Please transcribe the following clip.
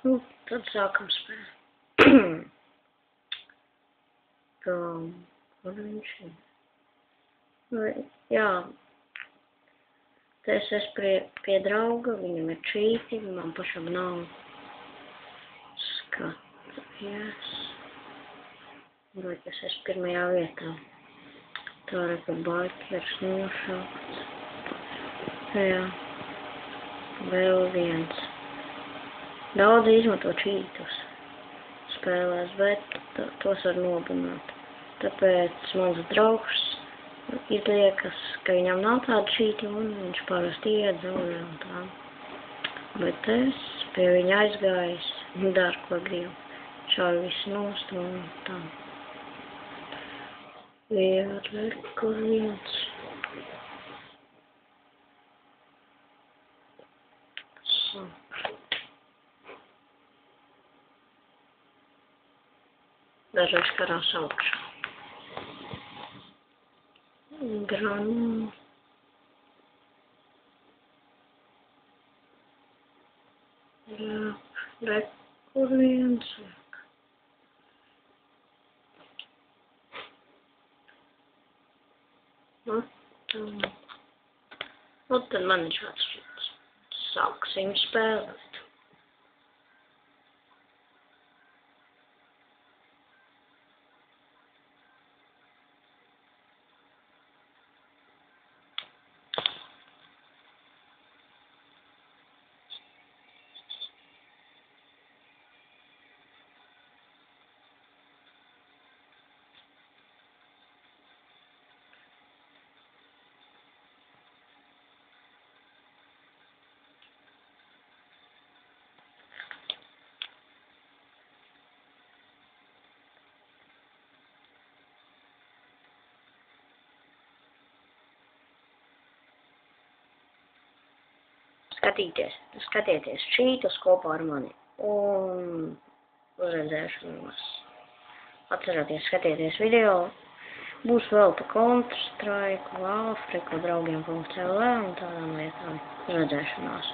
Nu, tad sākam spēlēt. Kur viņš ir? Jā. Te es esmu pie drauga, viņam ir čīti, man pašam nav. Skaties. Vai es esmu pirmajā vietā. Tā ir pa baikers nošauts. Jā. Vēl viens. Daudz izmanto čītus spēlēs, bet tos var nobunāt. Tāpēc mans draugs izliekas, ka viņam nav tāda čīti un viņš parasti iet zaudē un tā. Bet es pie viņa aizgājis un daru, ko gribu. Šādi visu nost un tā. Kur viens. Dažreiz karās augšā. Granu. Jā, kur viens liek. Tad man ir šāds šits. Sāksim spēlēt. Skatieties čītus kopā ar mani un uzredzēšanos. Atcerieties, skatieties video. Būs vēl pa Counter Strike, Afriku, draugiem.lv un tādām lietām. Uzredzēšanās.